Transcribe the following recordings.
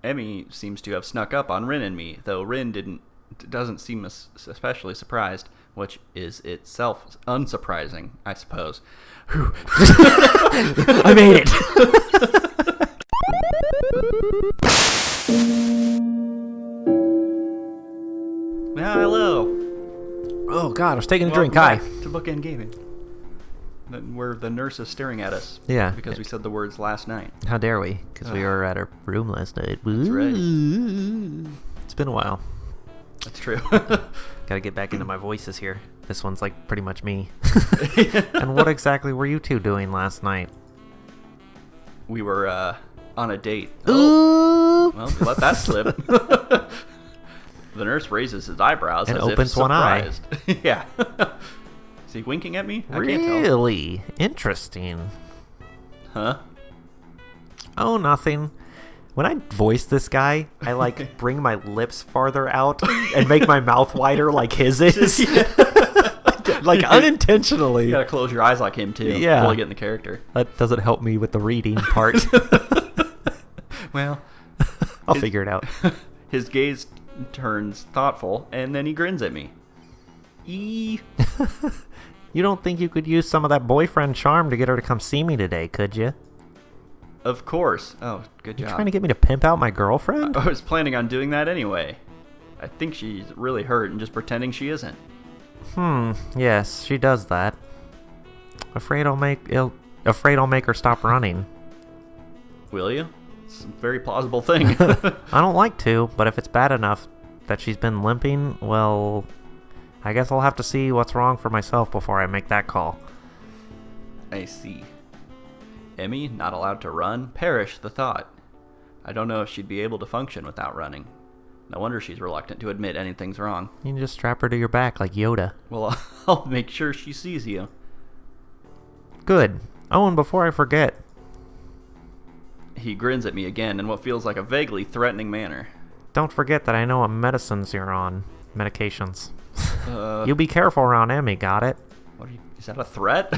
Emmy seems to have snuck up on Rin and me, though Rin doesn't seem especially surprised, which is itself unsurprising, I suppose. I made it. Hello. Oh God, I was taking a Welcome drink. Hi. back to Bookend Gaming, where the nurse is staring at us. Yeah. Because we said the words last night. How dare we? Because we were at our room last night. That's right. It's been a while. That's true. Gotta get back into my voices here. This one's like pretty much me. And what exactly were you two doing last night? We were on a date. Ooh. Well, we let that slip. The nurse raises his eyebrows And as opens if one eye. surprised. Yeah. Is he winking at me? I can't tell. Really interesting. Huh? Oh, nothing. When I voice this guy, I like bring my lips farther out and make my mouth wider like his is. Like unintentionally. You gotta close your eyes like him too. Yeah. Fully get in the character. That doesn't help me with the reading part. Well, I'll figure it out. His gaze turns thoughtful, and then he grins at me. You don't think you could use some of that boyfriend charm to get her to come see me today, could you? Of course. Oh, good You job. trying to get me to pimp out my girlfriend? I was planning on doing that anyway. I think she's really hurt and just pretending she isn't. Yes, she does that. Afraid I'll make her stop running. Will you? It's a very plausible thing. I don't like to, but if it's bad enough that she's been limping, well, I guess I'll have to see what's wrong for myself before I make that call. I see. Emmy, not allowed to run? Perish the thought. I don't know if she'd be able to function without running. No wonder she's reluctant to admit anything's wrong. You can just strap her to your back like Yoda. Well, I'll make sure she sees you. Good. Oh, and before I forget, He grins at me again in what feels like a vaguely threatening manner. don't forget that I know what medicines you're on. Medications. Uh, You be careful around Emmy, got it? is that a threat?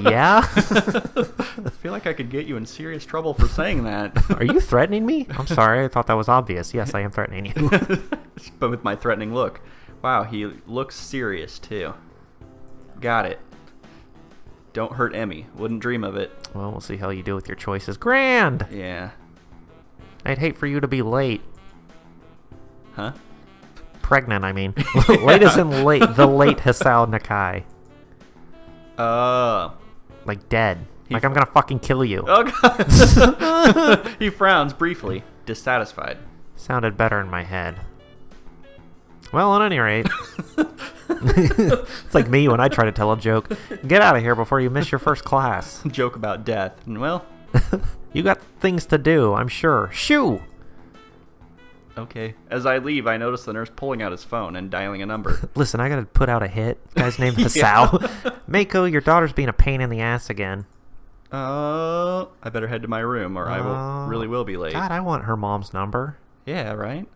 Yeah? I feel like I could get you in serious trouble for saying that. Are you threatening me? I'm sorry, I thought that was obvious. Yes, I am threatening you. But with my threatening look. Wow, he looks serious too. Got it. Don't hurt Emmy. Wouldn't dream of it. Well, we'll see how you do with your choices. Grand! Yeah. I'd hate for you to be late. Huh? Pregnant, I mean. Late as in late. The late Hisao Nakai. Like dead. Like I'm gonna fucking kill you. Oh, God. He frowns briefly, dissatisfied. Sounded better in my head. Well, at any rate. It's like me when I try to tell a joke. Get out of here before you miss your first class. Joke about death. And, well, You got things to do, I'm sure. Shoo! okay. As I leave, I notice the nurse pulling out his phone and dialing a number. Listen, I gotta put out a hit. Guy's named Hisao. Mako, your daughter's being a pain in the ass again. I better head to my room or I really will be late. God, I want her mom's number. Yeah, right?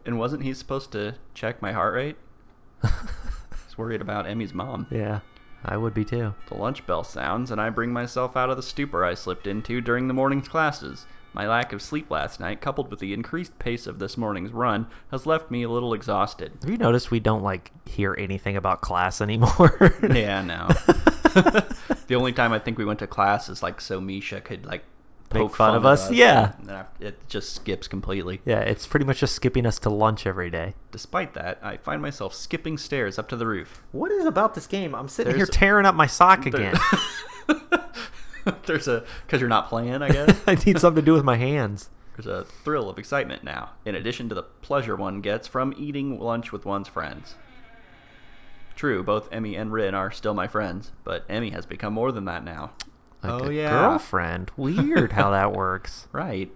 And wasn't he supposed to check my heart rate? He's worried about Emmy's mom. Yeah, I would be too. The lunch bell sounds, and I bring myself out of the stupor I slipped into during the morning's classes. My lack of sleep last night, coupled with the increased pace of this morning's run, has left me a little exhausted. Have you noticed we don't, hear anything about class anymore? Yeah, no. The only time I think we went to class is, so Misha could, poke fun of us? Yeah. And it just skips completely. Yeah, it's pretty much just skipping us to lunch every day. Despite that, I find myself skipping stairs up to the roof. What is about this game? I'm sitting There's- here tearing up my sock again. Because you're not playing, I guess. I need something to do with my hands. There's a thrill of excitement now, in addition to the pleasure one gets from eating lunch with one's friends. True, both Emmy and Rin are still my friends, but Emmy has become more than that now. Like a girlfriend. Weird how that works. Right.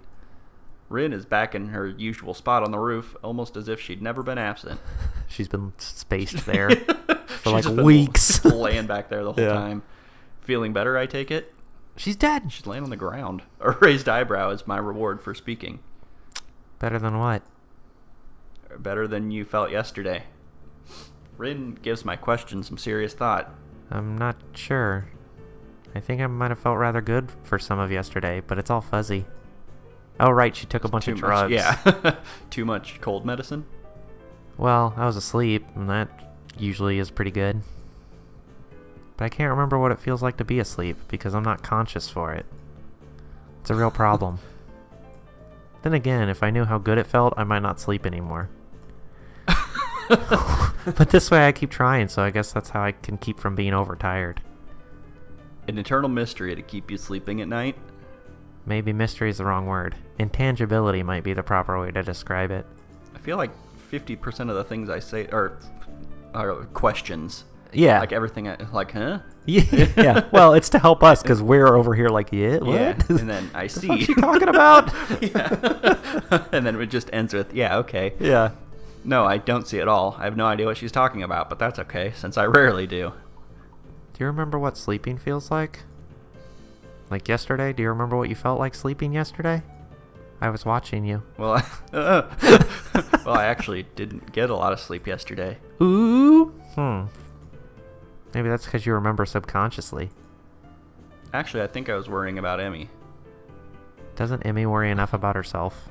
Rin is back in her usual spot on the roof, almost as if she'd never been absent. She's been spaced there for She's just been weeks. laying back there the whole Yeah. time. Feeling better, I take it? She's dead. She's laying on the ground. A raised eyebrow is my reward for speaking. Better than what? Better than you felt yesterday. Rin gives my question some serious thought. I'm not sure. I think I might have felt rather good for some of yesterday, but it's all fuzzy. Oh, right, she took a bunch of drugs. Yeah. Too much cold medicine? Well, I was asleep, and that usually is pretty good. But I can't remember what it feels like to be asleep, because I'm not conscious for it. It's a real problem. Then again, if I knew how good it felt, I might not sleep anymore. But this way I keep trying, so I guess that's how I can keep from being overtired. An eternal mystery to keep you sleeping at night? Maybe mystery is the wrong word. Intangibility might be the proper way to describe it. I feel like 50% of the things I say are questions. Yeah. Like everything, like, huh? Yeah. Well, it's to help us because we're over here like, yeah, what? Yeah. And then I see. What's she talking about? Yeah. And then it just ends with, yeah, okay. Yeah. No, I don't see it all. I have no idea what she's talking about, but that's okay, since I rarely do. Do you remember what sleeping feels like? Like yesterday? Do you remember what you felt like sleeping yesterday? I was watching you. Well, I actually didn't get a lot of sleep yesterday. Ooh. Maybe that's because you remember subconsciously. Actually, I think I was worrying about Emmy. Doesn't Emmy worry enough about herself?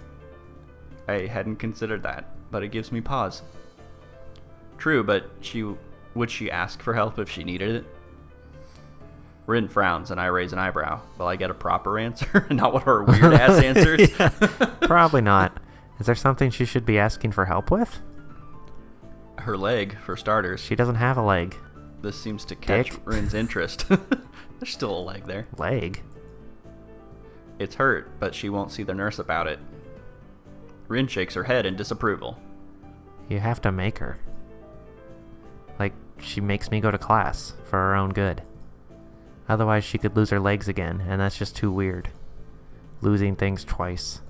I hadn't considered that, but it gives me pause. True, but would she ask for help if she needed it? Rin frowns and I raise an eyebrow. Will I get a proper answer? Not one of her weird-ass answers? Yeah, probably not. Is there something she should be asking for help with? Her leg, for starters. She doesn't have a leg. This seems to catch Dick. Rin's interest. There's still a leg there. Leg? It's hurt, but she won't see the nurse about it. Rin shakes her head in disapproval. You have to make her. Like, she makes me go to class for her own good. Otherwise, she could lose her legs again, and that's just too weird. Losing things twice.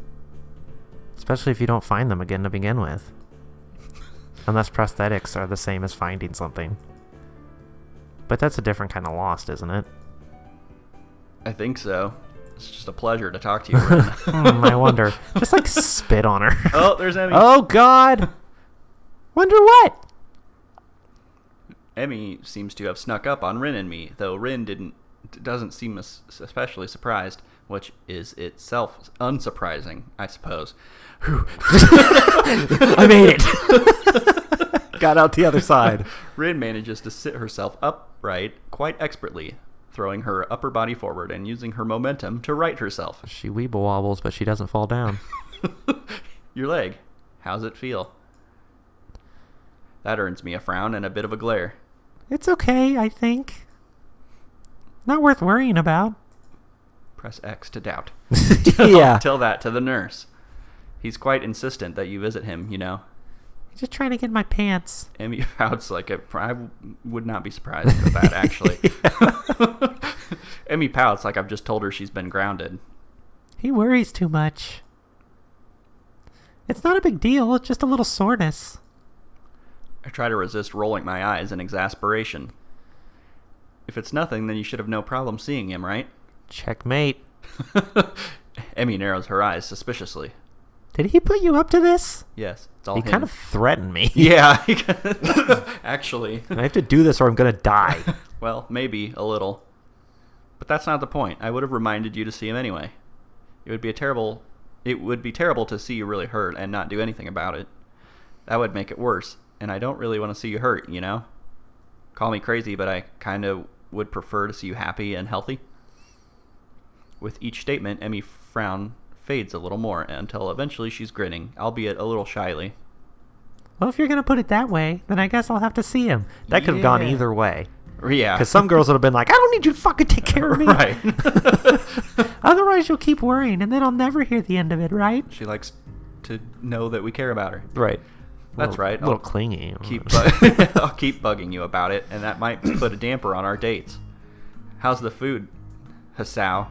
Especially if you don't find them again to begin with. Unless prosthetics are the same as finding something. But that's a different kind of lost, isn't it? I think so. It's just a pleasure to talk to you, Rin. I wonder. Just like spit on her. Oh, there's Emmy. Oh, God! Wonder what? Emmy seems to have snuck up on Rin and me, though Rin doesn't seem especially surprised, which is itself unsurprising, I suppose. I made it! Got out the other side. Rin manages to sit herself upright quite expertly, throwing her upper body forward and using her momentum to right herself. She weeble wobbles, but she doesn't fall down. Your leg. How's it feel? That earns me a frown and a bit of a glare. It's okay, I think. Not worth worrying about. Press X to doubt. Yeah. Tell that to the nurse. He's quite insistent that you visit him, you know. He's just trying to get my pants. Emmy pouts like I would not be surprised with that, actually. Emmy pouts like I've just told her she's been grounded. He worries too much. It's not a big deal, it's just a little soreness. I try to resist rolling my eyes in exasperation. If it's nothing, then you should have no problem seeing him, right? Checkmate. Emmy narrows her eyes suspiciously. Did he put you up to this? Yes, it's all He him. kind of threatened me. Yeah, actually. I have to do this or I'm going to die. Well, maybe a little. But that's not the point. I would have reminded you to see him anyway. It would be terrible to see you really hurt and not do anything about it. That would make it worse, and I don't really want to see you hurt, you know? Call me crazy, but I kind of would prefer to see you happy and healthy. With each statement, Emmy's frown fades a little more until eventually she's grinning, albeit a little shyly. Well, if you're going to put it that way, then I guess I'll have to see him. That could have gone either way. Yeah. Because some girls would have been like, I don't need you to fucking take care of me. Right. Otherwise, you'll keep worrying, and then I'll never hear the end of it, right? She likes to know that we care about her. Right. That's right. A little clingy. I'll keep bugging you about it, and that might put a damper on our dates. How's the food, Hisao?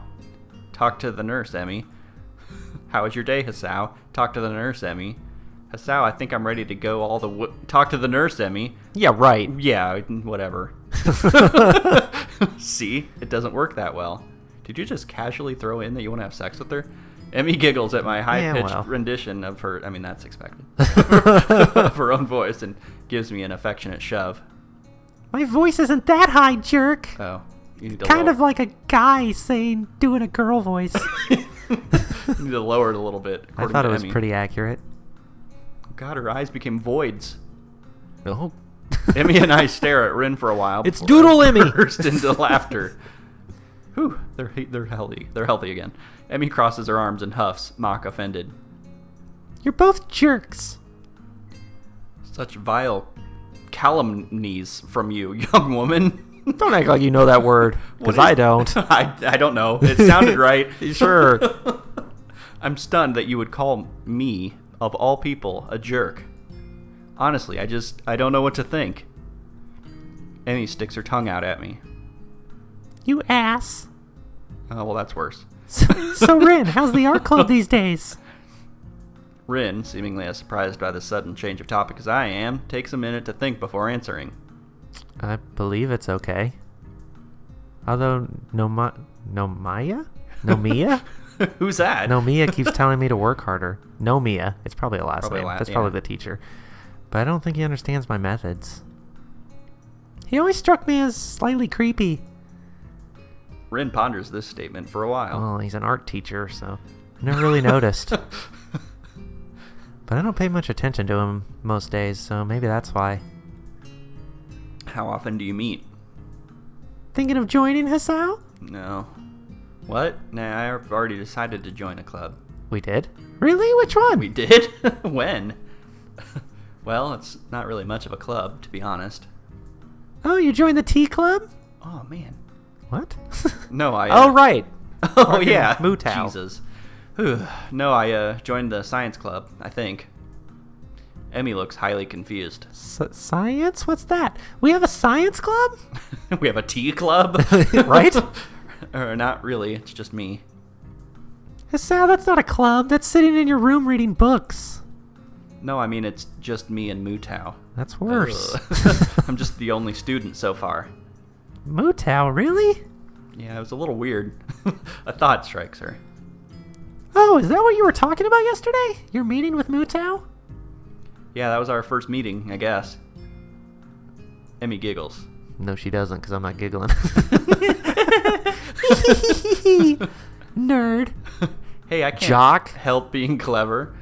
Talk to the nurse, Emmy. How was your day, Hisao? Talk to the nurse, Emmy. Hisao, I think I'm ready to go talk to the nurse, Emmy. Yeah, right. Yeah, whatever. See? It doesn't work that well. Did you just casually throw in that you want to have sex with her? Emmy giggles at my high-pitched rendition of her, I mean, that's expected, of her own voice and gives me an affectionate shove. My voice isn't that high, jerk. Oh, you need to Kind of like a guy doing a girl voice. You need to lower it a little bit. I thought it was Emmy. pretty accurate. God, her eyes became voids. Oh. Emmy and I stare at Rin for a while. It's before Doodle I Emmy! burst into laughter. Whew, they're healthy. They're healthy again. Emmy crosses her arms and huffs, mock offended. You're both jerks. Such vile calumnies from you, young woman. Don't act like you know that word, because I don't. I don't know. It sounded right. Sure. I'm stunned that you would call me, of all people, a jerk. Honestly, I don't know what to think. Emmy sticks her tongue out at me. You ass. Oh, well, that's worse. So Rin, how's the art club these days? Rin, seemingly as surprised by the sudden change of topic as I am, takes a minute to think before answering. I believe it's okay. Although Nomiya? Who's that? Nomiya keeps telling me to work harder. Nomiya. It's probably a last Probably name. a That's yeah. probably the teacher. But I don't think he understands my methods. He always struck me as slightly creepy. Rin ponders this statement for a while. Well, he's an art teacher, so I never really noticed. But I don't pay much attention to him most days, so maybe that's why. How often do you meet? Thinking of joining Hisao? No. What? Nah, I've already decided to join a club. We did? Really? Which one? We did? When? Well, it's not really much of a club, to be honest. Oh, you joined the tea club? Oh, man. What? No, I... Oh, right. Oh, Fucking yeah. Mutou. Jesus. Whew. No, I joined the science club, I think. Emmy looks highly confused. Science? What's that? We have a science club? We have a tea club? Right? Or not really, it's just me. Hisao, that's not a club. That's sitting in your room reading books. No, I mean, it's just me and Mutou. That's worse. I'm just the only student so far. Mutou, really? Yeah, it was a little weird. A thought strikes her. Oh, is that what you were talking about yesterday? Your meeting with Mutou? Yeah, that was our first meeting, I guess. Emmy giggles. No, she doesn't, because I'm not giggling. Nerd. Hey, I can't Jock. help being clever.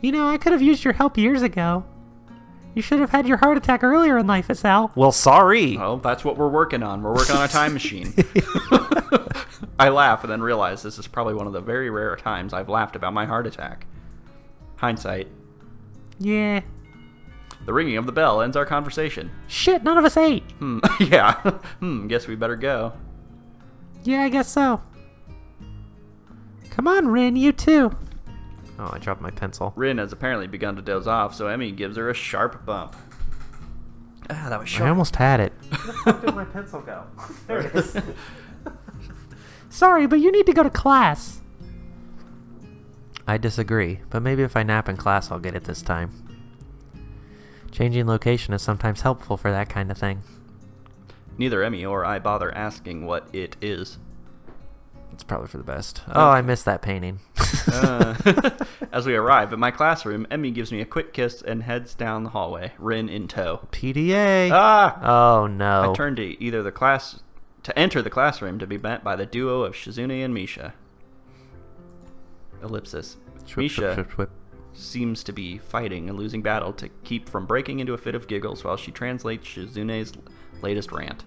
You know, I could have used your help years ago. You should have had your heart attack earlier in life, Hisao. Well, sorry. Oh, that's what we're working on. We're working on a time machine. I laugh and then realize this is probably one of the very rare times I've laughed about my heart attack. Hindsight. Yeah. The ringing of the bell ends our conversation. Shit, none of us ate. Yeah. Guess we better go. Yeah, I guess so. Come on, Rin, you too. Oh, I dropped my pencil. Rin has apparently begun to doze off, so Emmy gives her a sharp bump. Ah, that was I sharp. almost had it. Where the fuck did my pencil go? There it is. Sorry, but you need to go to class. I disagree, but maybe if I nap in class, I'll get it this time. Changing location is sometimes helpful for that kind of thing. Neither Emmy or I bother asking what it is. It's probably for the best. Oh, I missed that painting. As we arrive at my classroom, Emmy gives me a quick kiss and heads down the hallway, Rin in tow. PDA. Ah! Oh, no. I turn to enter the classroom to be met by the duo of Shizune and Misha. Ellipsis. Misha seems to be fighting a losing battle to keep from breaking into a fit of giggles while she translates Shizune's latest rant.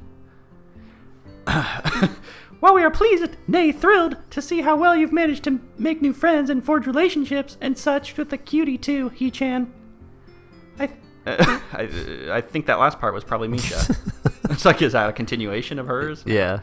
While we are pleased, nay thrilled, to see how well you've managed to make new friends and forge relationships and such with the cutie too, He-chan. I think that last part was probably Misha. It's like, is that a continuation of hers? Yeah.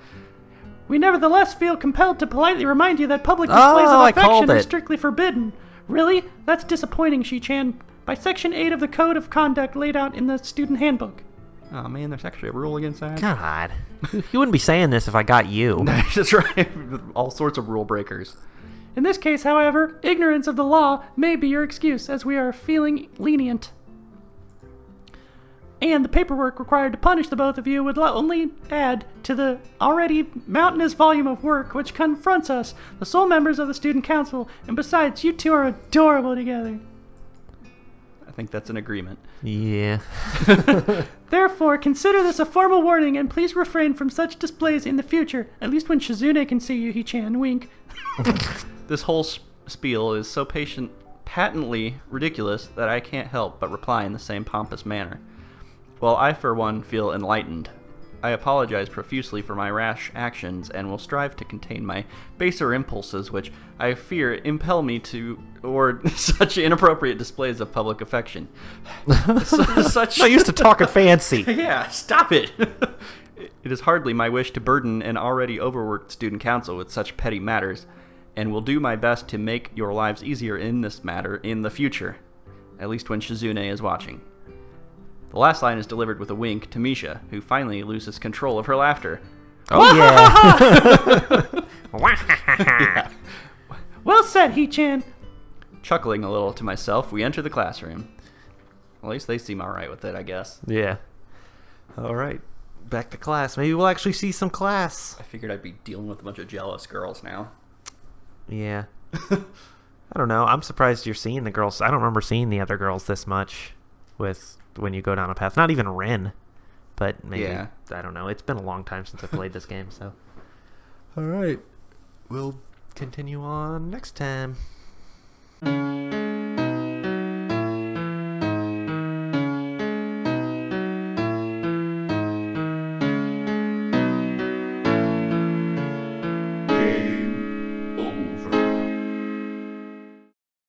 We nevertheless feel compelled to politely remind you that public displays of affection are strictly forbidden. Really? That's disappointing, Shi-chan. By Section 8 of the Code of Conduct laid out in the student handbook. Oh man, there's actually a rule against that? God. You wouldn't be saying this if I got you. That's right. All sorts of rule breakers. In this case, however, ignorance of the law may be your excuse, as we are feeling lenient. And the paperwork required to punish the both of you would only add to the already mountainous volume of work which confronts us, the sole members of the student council, and besides, you two are adorable together. I think that's an agreement. Yeah. Therefore, consider this a formal warning and please refrain from such displays in the future, at least when Shizune can see you, He-chan. Wink. This whole spiel is so patently ridiculous that I can't help but reply in the same pompous manner. Well, I for one feel enlightened. I apologize profusely for my rash actions and will strive to contain my baser impulses, which I fear impel me toward such inappropriate displays of public affection. I used to talking fancy. Yeah, stop it. It is hardly my wish to burden an already overworked student council with such petty matters, and will do my best to make your lives easier in this matter in the future, at least when Shizune is watching. The last line is delivered with a wink to Misha, who finally loses control of her laughter. Oh, yeah. Well said, He-chan. Chuckling a little to myself, we enter the classroom. At least they seem alright with it, I guess. Yeah. All right. Back to class. Maybe we'll actually see some class. I figured I'd be dealing with a bunch of jealous girls now. Yeah. I don't know. I'm surprised you're seeing the girls. I don't remember seeing the other girls this much when you go down a path. Not even Ren. But maybe, yeah. I don't know. It's been a long time since I played this game, so. All right. We'll continue on next time.